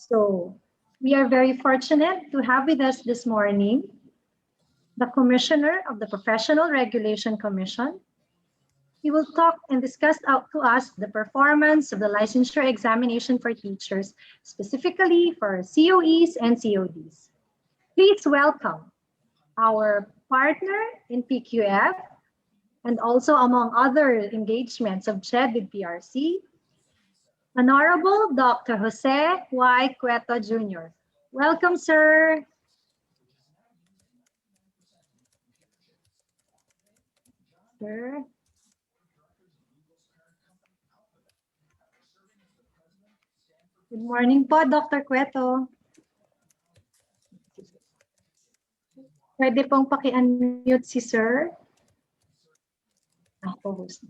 So we are very fortunate to have with us this morning the Commissioner of the Professional Regulation Commission. He will talk and discuss out to us the performance of the licensure examination for teachers, specifically for COEs and CODs. Please welcome our partner in PQF and also among other engagements of CHED with PRC, Honorable Dr. Jose Y. Cueto Jr. Welcome, sir. Sir. Good morning po, Dr. Cueto. Pwede pong paki-unmute si sir. Ako, host.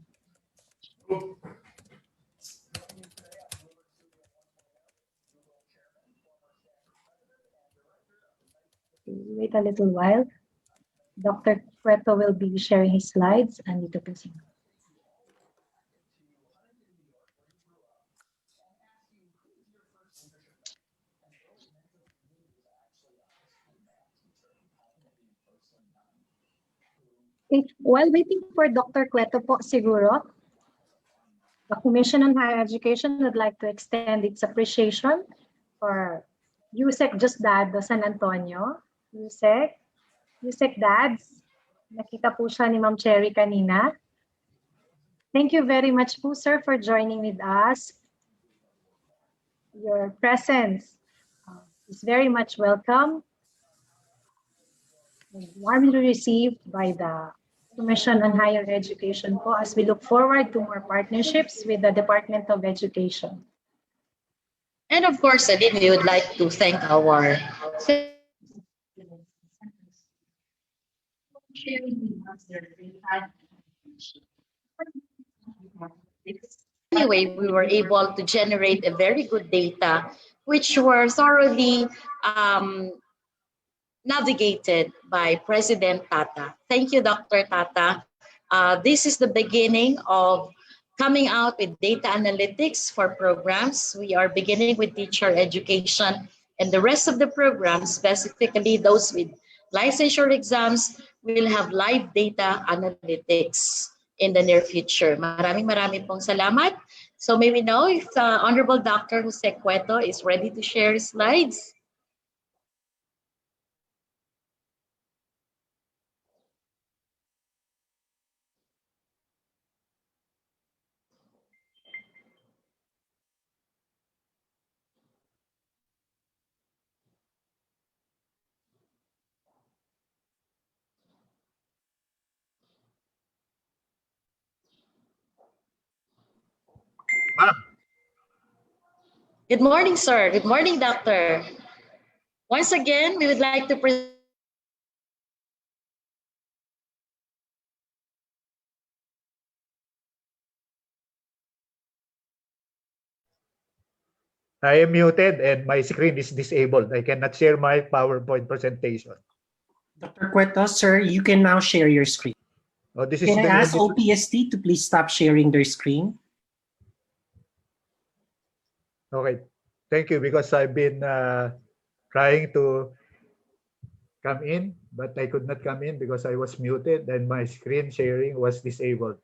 Wait a little while. Dr. Cueto will be sharing his slides. Andito po siya. Okay. While waiting for Dr. Cueto po siguro, the Commission on Higher Education would like to extend its appreciation for USEC Just Dado San Antonio. USEC Dads. Nakita po siya ni Ma'am Cherry kanina. Thank you very much po, sir, for joining with us. Your presence is very much welcome and warmly received by the Commission on Higher Education po as we look forward to more partnerships with the Department of Education. And of course, Adin, we would like to thank our anyway, we were able to generate a very good data, which were thoroughly navigated by President Tata. Thank you, Dr. Tata. This is the beginning of coming out with data analytics for programs. We are beginning with teacher education, and the rest of the programs, specifically those with licensure exams, will have live data analytics in the near future. Maraming pong salamat. So may we know if Honorable Dr. Jose Cueto is ready to share his slides? Good morning, sir. Good morning, doctor. Once again, we would like to present I am muted and my screen is disabled. I cannot share my PowerPoint presentation. Dr. Cueto, sir, you can now share your screen. Oh, this is Can I ask OPST to please stop sharing their screen? Okay, thank you, because I've been trying to come in, but I could not come in because I was muted and my screen sharing was disabled.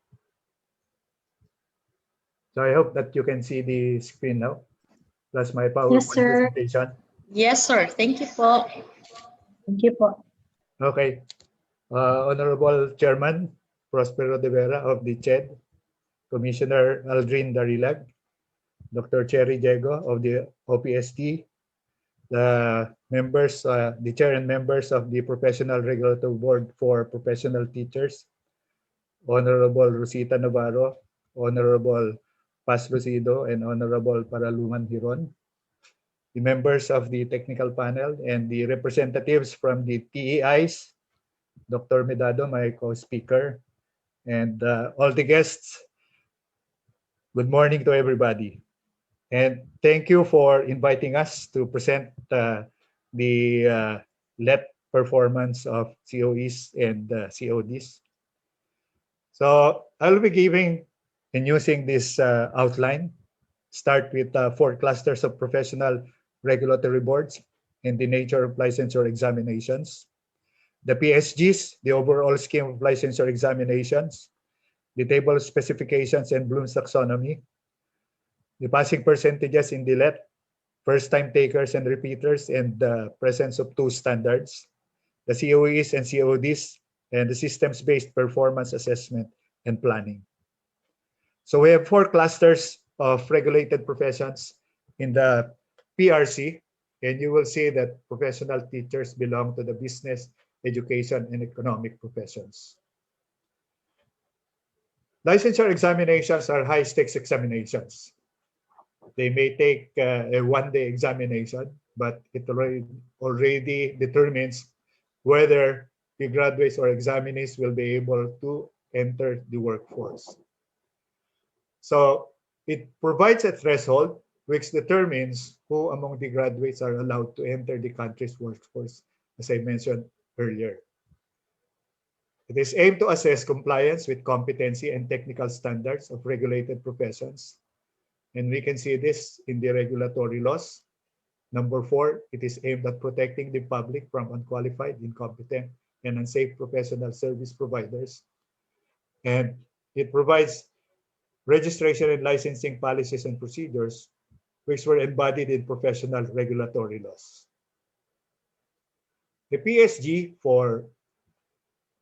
So I hope that you can see the screen now, plus my PowerPoint presentation. Yes, sir. Thank you po. Thank you po. Okay. Honorable Chairman Prospero de Vera of the CHED, Commissioner Aldrin Darilag, Dr. Cherry Diego of the OPST, the members, the chair and members of the Professional Regulatory Board for Professional Teachers, Honorable Rosita Navarro, Honorable Paz Rosido, and Honorable Paraluman Hiron, the members of the technical panel, and the representatives from the TEIs, Dr. Medado, my co-speaker, and all the guests. Good morning to everybody. And thank you for inviting us to present the LET performance of COEs and CODs. So I'll be giving and using this outline. Start with 4 clusters of professional regulatory boards, and the nature of licensure examinations. The PSGs, the overall scheme of licensure examinations, the table of specifications and Bloom's taxonomy, the passing percentages in the LET, first-time takers and repeaters, and the presence of two standards, the COEs and CODs, and the systems-based performance assessment and planning. So we have 4 clusters of regulated professions in the PRC, and you will see that professional teachers belong to the business, education, and economic professions. Licensure examinations are high-stakes examinations. They may take a one-day examination, but it already determines whether the graduates or examinees will be able to enter the workforce. So it provides a threshold which determines who among the graduates are allowed to enter the country's workforce, as I mentioned earlier. It is aimed to assess compliance with competency and technical standards of regulated professions. And we can see this in the regulatory laws. Number 4, it is aimed at protecting the public from unqualified, incompetent, and unsafe professional service providers. And it provides registration and licensing policies and procedures which were embodied in professional regulatory laws. The PSG for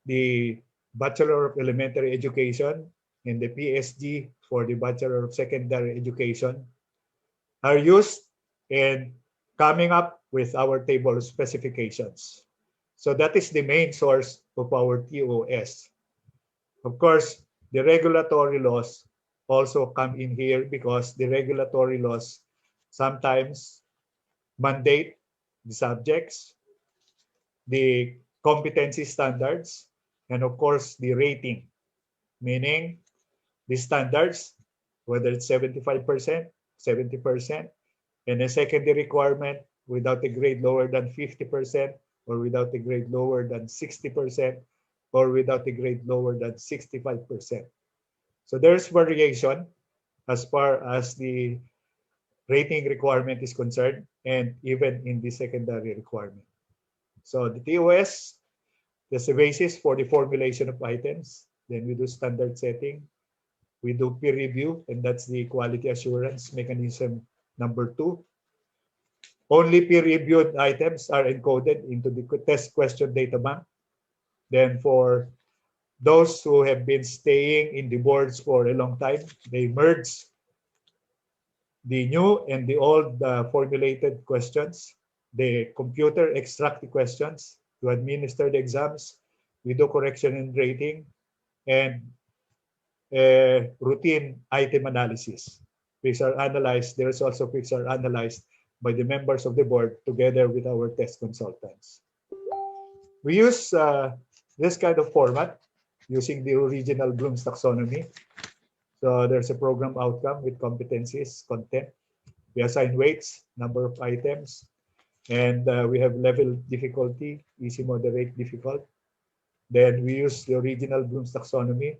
the Bachelor of Elementary Education and the PSG for the Bachelor of Secondary Education are used in coming up with our table of specifications. So that is the main source of our TOS. Of course, the regulatory laws also come in here because the regulatory laws sometimes mandate the subjects, the competency standards, and of course the rating, meaning the standards, whether it's 75%, 70%, and a secondary requirement without a grade lower than 50%, or without a grade lower than 60%, or without a grade lower than 65%. So there's variation as far as the rating requirement is concerned, and even in the secondary requirement. So the TOS, there's a basis for the formulation of items. Then we do standard setting. We do peer review, and that's the quality assurance mechanism number 2. Only peer-reviewed items are encoded into the test question data bank. Then for those who have been staying in the boards for a long time, they merge the new and the old formulated questions. The computer extract the questions to administer the exams. We do correction and rating and routine item analysis, which are analyzed. The results of which are analyzed by the members of the board together with our test consultants. We use this kind of format using the original Bloom's taxonomy. So there's a program outcome with competencies, content. We assign weights, number of items, and we have level difficulty, easy, moderate, difficult. Then we use the original Bloom's taxonomy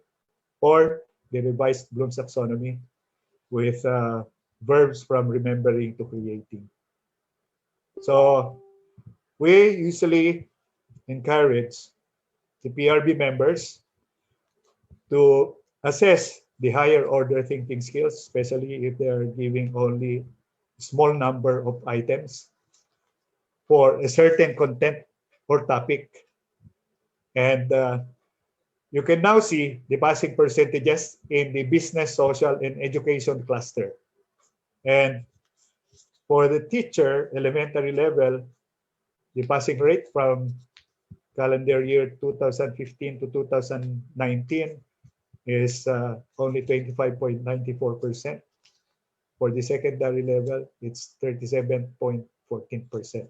or the revised Bloom's taxonomy with verbs from remembering to creating. So we usually encourage the PRB members to assess the higher order thinking skills, especially if they are giving only a small number of items for a certain content or topic. And you can now see the passing percentages in the business, social, and education cluster. And for the teacher, elementary level, the passing rate from calendar year 2015 to 2019 is only 25.94%. For the secondary level, it's 37.14%.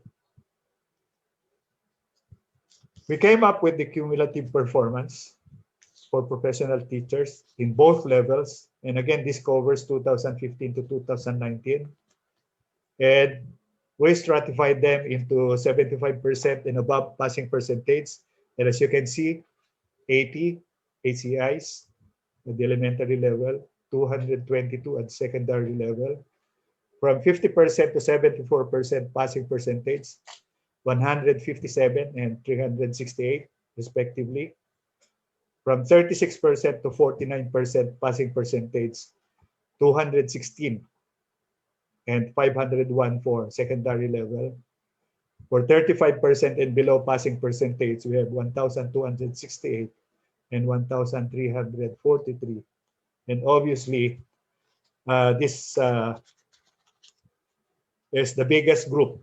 We came up with the cumulative performance for professional teachers in both levels. And again, this covers 2015 to 2019. And we stratified them into 75% and above passing percentage. And as you can see, 80 ACIs at the elementary level, 222 at secondary level, from 50% to 74% passing percentage, 157 and 368 respectively. From 36% to 49% passing percentage, 216 and 501 for secondary level. For 35% and below passing percentage, we have 1,268 and 1,343. And obviously, this is the biggest group,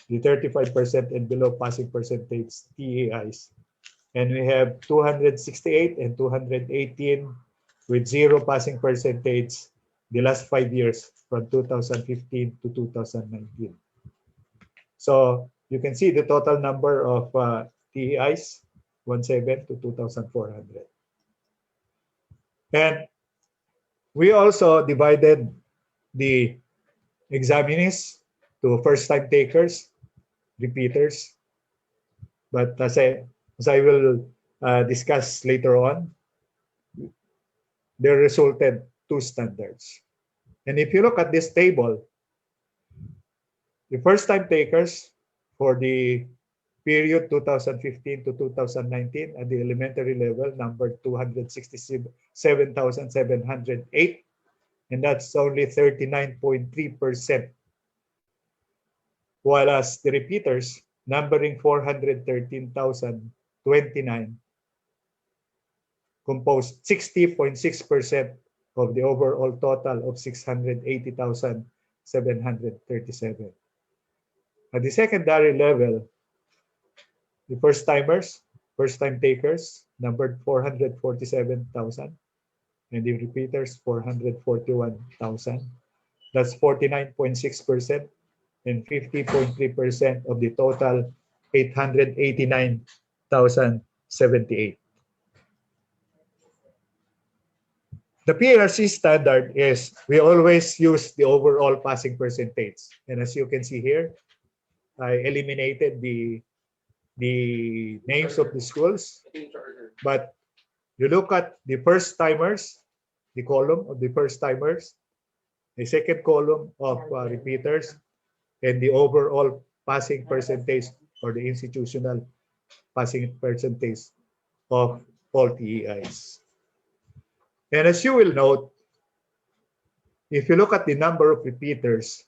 the 35% and below passing percentage TEIs. And we have 268 and 218 with zero passing percentage the last 5 years from 2015 to 2019. So you can see the total number of TEIs, 17 to 2,400. And we also divided the examinees to first-time takers, repeaters. But as I will discuss later on, there resulted two standards. And if you look at this table, the first-time takers for the period 2015 to 2019 at the elementary level numbered 267,708, and that's only 39.3%. While as the repeaters numbering 413,029 composed 60.6% of the overall total of 680,737. At the secondary level, the first-timers, first-time takers, numbered 447,000, and the repeaters, 441,000. That's 49.6% and 50.3% of the total 889,078. The PRC standard is we always use the overall passing percentage. And as you can see here, I eliminated the names of the schools. But you look at the first-timers, the column of the first-timers, the second column of repeaters, and the overall passing percentage or the institutional passing percentage of all TEIs. And as you will note, if you look at the number of repeaters,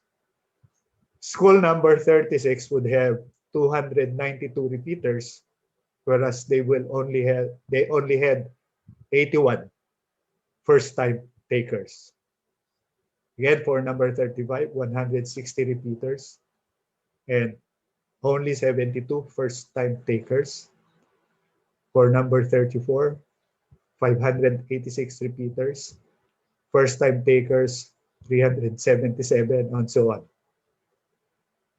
school number 36 would have 292 repeaters, whereas they only had 81 first-time takers. Again, for number 35, 160 repeaters and only 72 first-time takers. For number 34, 586 repeaters, first-time takers, 377, and so on.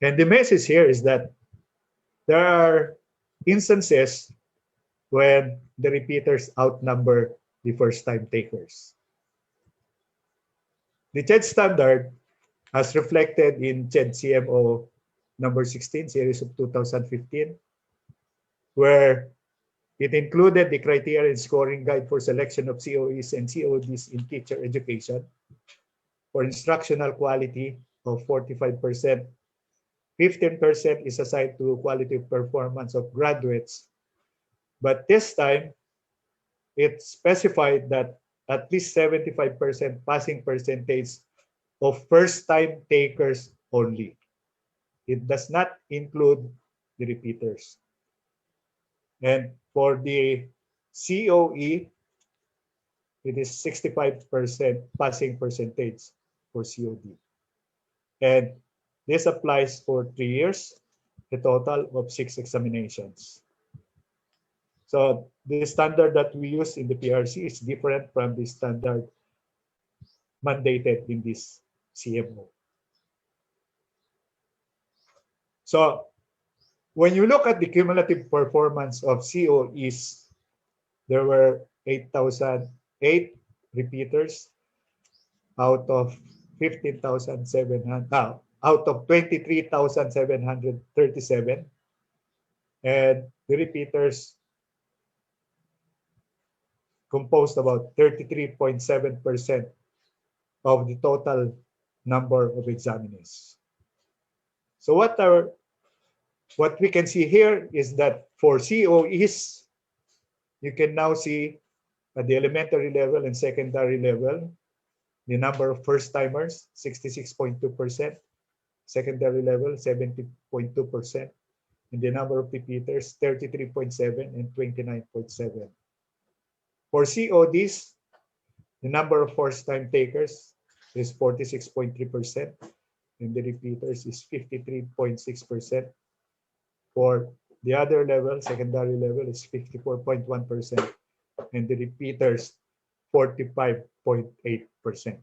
And the message here is that there are instances when the repeaters outnumber the first-time takers. The CHED standard, as reflected in CHED CMO number 16, series of 2015, where it included the criteria and scoring guide for selection of COEs and CODs in teacher education for instructional quality of 45%. 15% is assigned to quality of performance of graduates. But this time, it specified that at least 75% passing percentage of first-time takers only. It does not include the repeaters. And for the COE, it is 65% passing percentage for COD. And this applies for 3 years, a total of 6 examinations. So the standard that we use in the PRC is different from the standard mandated in this CMO. So when you look at the cumulative performance of COEs, there were 8,008 repeaters out of 15,700, out of 23,737, and the repeaters composed about 33.7% of the total number of examinees. So what we can see here is that for COEs, you can now see at the elementary level and secondary level, the number of first-timers, 66.2%, secondary level, 70.2%, and the number of repeaters, 33.7 and 29.7. For CODs, the number of first-time takers is 46.3%, and the repeaters is 53.6%. For the other level, secondary level, is 54.1%, and the repeaters, 45.8%.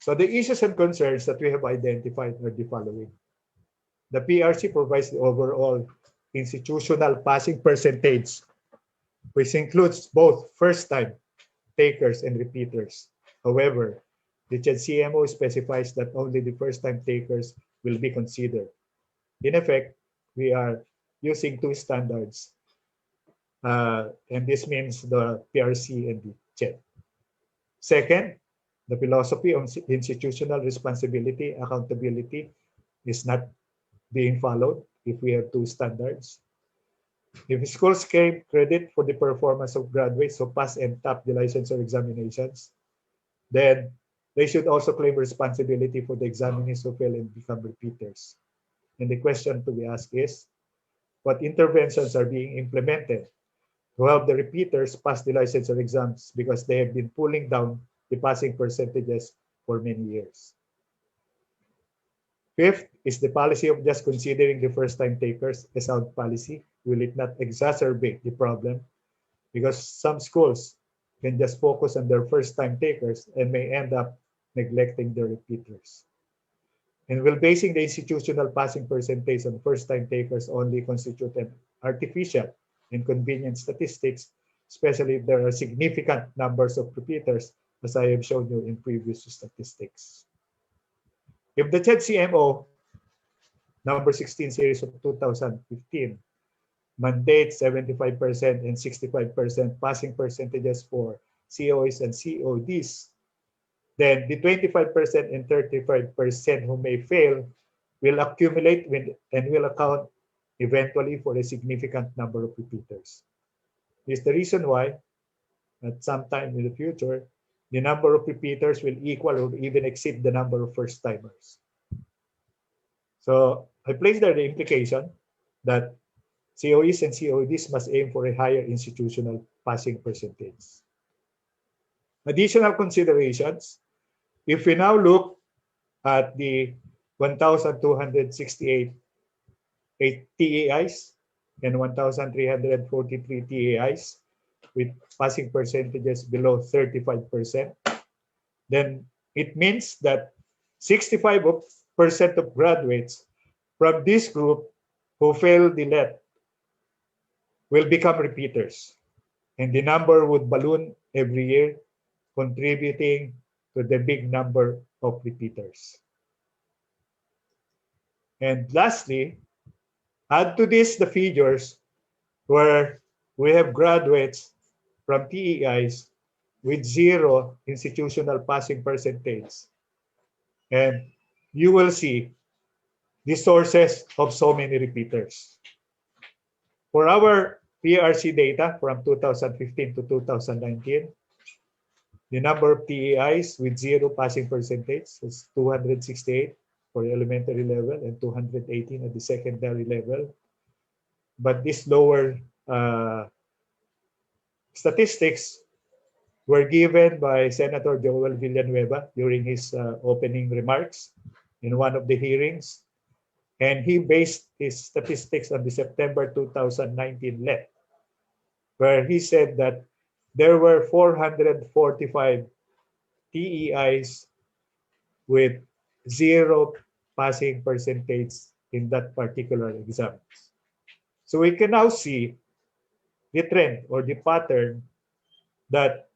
So the issues and concerns that we have identified are the following. The PRC provides the overall institutional passing percentage, which includes both first-time takers and repeaters. However, the CHED CMO specifies that only the first-time takers will be considered. In effect, we are using two standards, and this means the PRC and the CHED. Second, the philosophy of institutional responsibility, accountability is not being followed if we have two standards. If schools claim credit for the performance of graduates who pass and top the licensure examinations, then they should also claim responsibility for the examinees who fail and become repeaters. And the question to be asked is, what interventions are being implemented to help the repeaters pass the licensure exams because they have been pulling down the passing percentages for many years? Fifth is the policy of just considering the first-time takers a sound policy. Will it not exacerbate the problem? Because some schools can just focus on their first-time takers and may end up neglecting their repeaters. And will basing the institutional passing percentage on first-time takers only constitute an artificial and convenient statistics, especially if there are significant numbers of repeaters, as I have shown you in previous statistics. If the CHED CMO number 16 series of 2015 mandates 75% and 65% passing percentages for COEs and CODs, then the 25% and 35% who may fail will accumulate and will account eventually for a significant number of repeaters. This is the reason why at some time in the future, the number of repeaters will equal or even exceed the number of first-timers. So I place there the implication that COEs and CODs must aim for a higher institutional passing percentage. Additional considerations, if we now look at the 1,268 TAIs and 1,343 TAIs with passing percentages below 35%, then it means that 65% of graduates from this group who fail the LET will become repeaters, and the number would balloon every year, contributing to the big number of repeaters. And lastly, add to this the figures where we have graduates from TEIs with zero institutional passing percentage, and you will see the sources of so many repeaters. For our PRC data from 2015 to 2019, the number of TEIs with zero passing percentage is 268 for the elementary level and 218 at the secondary level. But these lower statistics were given by Senator Joel Villanueva during his opening remarks in one of the hearings. And he based his statistics on the September 2019 LET, where he said that there were 445 TEIs with zero passing percentage in that particular exam. So we can now see the trend or the pattern that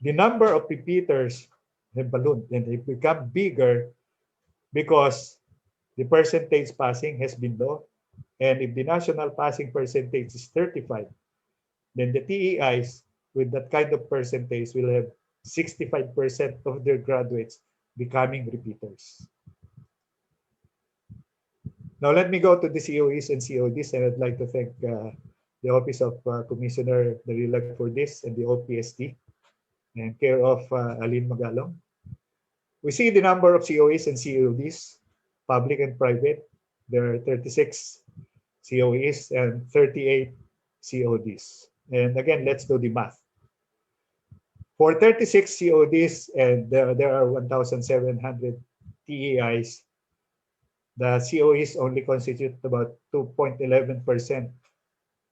the number of repeaters have ballooned and they become bigger because the percentage passing has been low. And if the national passing percentage is 35, then the TEIs with that kind of percentage will have 65% of their graduates becoming repeaters. Now let me go to the COEs and CODs, and I'd like to thank the Office of Commissioner Darilag for this, and the OPST, and care of Aline Magalong. We see the number of COEs and CODs, public and private. There are 36 COEs and 38 CODs. And again, let's do the math. For 36 CODs, and there are 1,700 TEIs, the COEs only constitute about 2.11%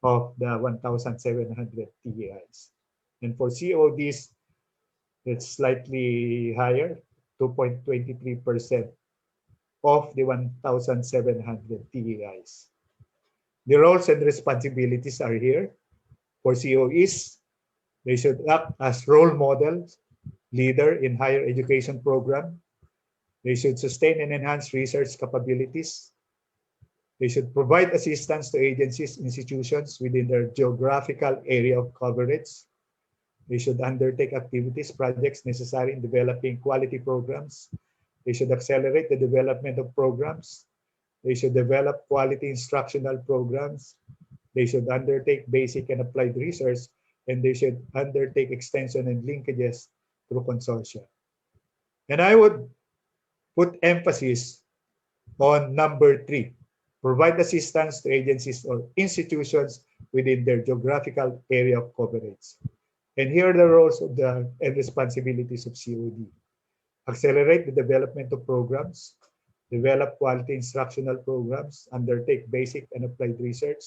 of the 1,700 TEIs. And for CODs, it's slightly higher, 2.23% of the 1,700 TEIs. The roles and responsibilities are here. For COEs, they should act as role models, leader in higher education program. They should sustain and enhance research capabilities. They should provide assistance to agencies, institutions within their geographical area of coverage. They should undertake activities, projects necessary in developing quality programs. They should accelerate the development of programs. They should develop quality instructional programs. They should undertake basic and applied research, and they should undertake extension and linkages through consortia. And I would put emphasis on number 3, provide assistance to agencies or institutions within their geographical area of coverage. And here are the roles of and responsibilities of COD. Accelerate the development of programs, develop quality instructional programs, undertake basic and applied research,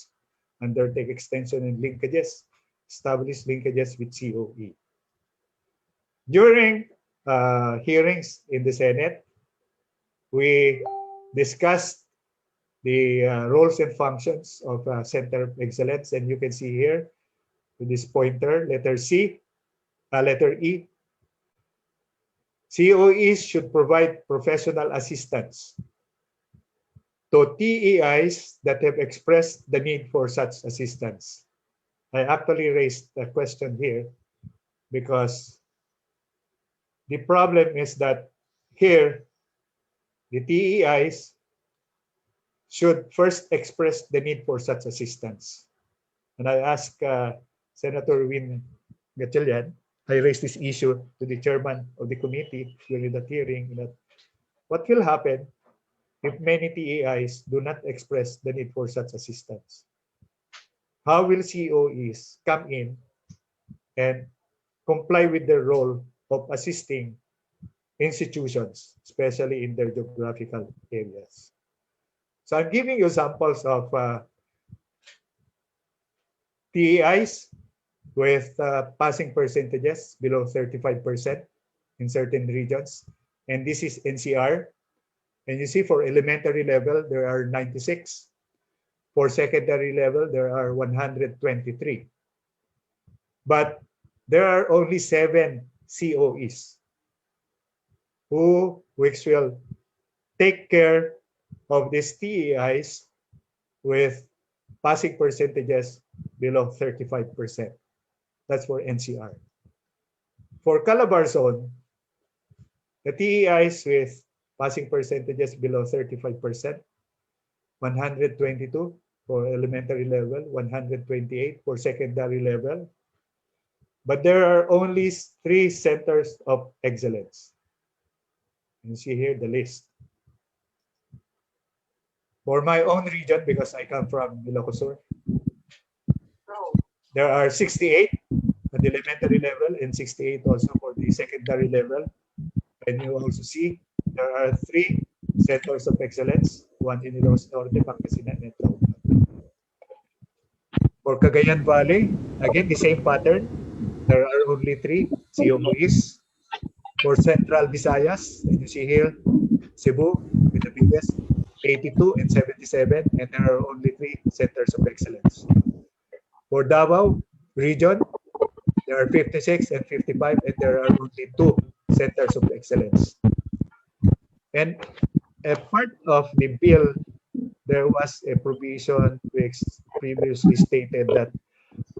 undertake extension and linkages, establish linkages with COE. During hearings in the Senate, we discussed the roles and functions of Center of Excellence, and you can see here with this pointer, letter E. COEs should provide professional assistance to TEIs that have expressed the need for such assistance. I actually raised a question here because the problem is that here, the TEIs should first express the need for such assistance. And I asked Senator Win Gatchalian, I raised this issue to the chairman of the committee during that hearing, that what will happen if many TEIs do not express the need for such assistance? How will COEs come in and comply with their role of assisting institutions, especially in their geographical areas? So I'm giving you samples of TEIs with passing percentages below 35% in certain regions. And this is NCR. And you see for elementary level, there are 96. For secondary level, there are 123. But there are only 7 COEs which will take care of these TEIs with passing percentages below 35%. That's for NCR. For Calabar Zone, the TEIs with passing percentages below 35%, 122 for elementary level, 128 for secondary level. But there are only 3 centers of excellence. You see here the list. For my own region, because I come from Ilocos Sur, there are 68 at the elementary level and 68 also for the secondary level. And you also see there are 3 centers of excellence, one in Ilocos Norte, Pangasinan, and Tauban. For Cagayan Valley, again the same pattern. There are only 3 COEs. For Central Visayas, and you see here, Cebu with the biggest, 82 and 77, and there are only 3 centers of excellence. For Davao region, there are 56 and 55, and there are only 2 centers of excellence. And a part of the bill, there was a provision which previously stated that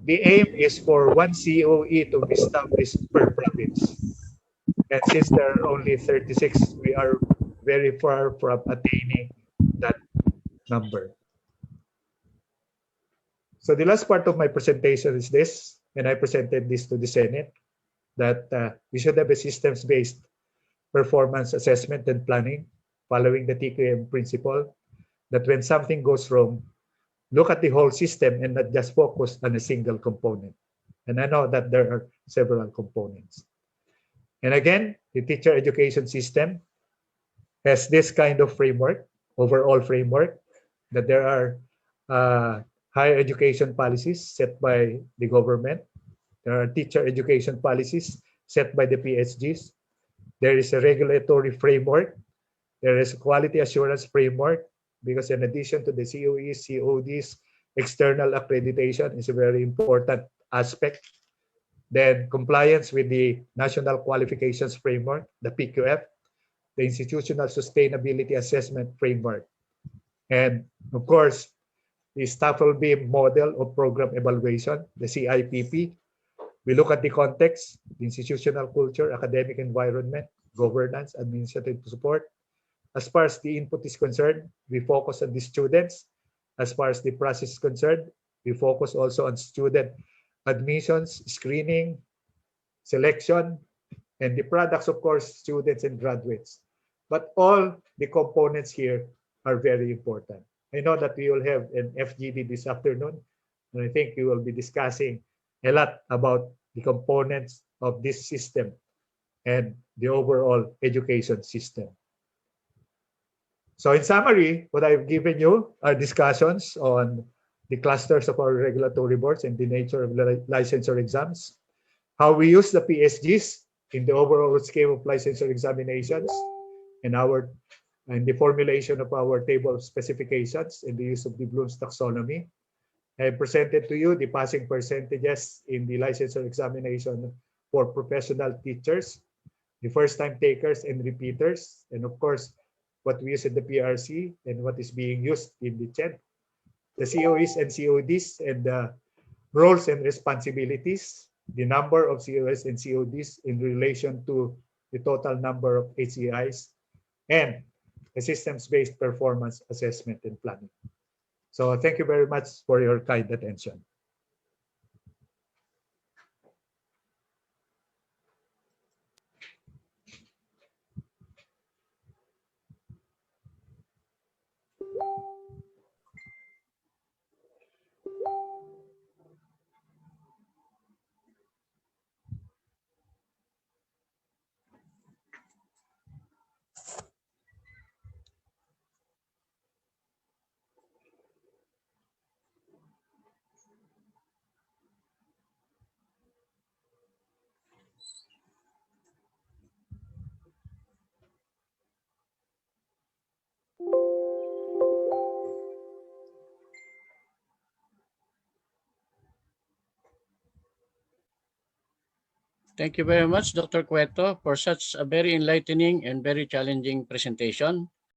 the aim is for 1 COE to be established per province. And since there are only 36, we are very far from attaining that number. So the last part of my presentation is this, and I presented this to the Senate, that we should have a systems-based performance assessment and planning following the TQM principle, that when something goes wrong, look at the whole system and not just focus on a single component. And I know that there are several components. And again, the teacher education system has this kind of framework, overall framework, that there are higher education policies set by the government. There are teacher education policies set by the PhDs. There is a regulatory framework. There is a quality assurance framework, because in addition to the COEs, CODs, external accreditation is a very important aspect. Then compliance with the National Qualifications Framework, the PQF, the Institutional Sustainability Assessment Framework. And of course, the Staffel-Beam model of program evaluation, the CIPP. We look at the context, the institutional culture, academic environment, governance, administrative support. As far as the input is concerned, we focus on the students. As far as the process is concerned, we focus also on student admissions, screening, selection, and the products, of course, students and graduates. But all the components here are very important. I know that we will have an FGD this afternoon, and I think we will be discussing a lot about the components of this system and the overall education system. So in summary, what I've given you are discussions on the clusters of our regulatory boards and the nature of licensure exams, how we use the PSGs in the overall scheme of licensure examinations, and the formulation of our table of specifications and the use of the Bloom's taxonomy. I presented to you the passing percentages in the licensure examination for professional teachers, the first-time takers and repeaters, and of course, what we use in the PRC and what is being used in the CHED, the COEs and CODs, and the roles and responsibilities, the number of COEs and CODs in relation to the total number of HCIs, and the systems-based performance assessment and planning. So thank you very much for your kind attention. Thank you very much, Dr. Cueto, for such a very enlightening and very challenging presentation.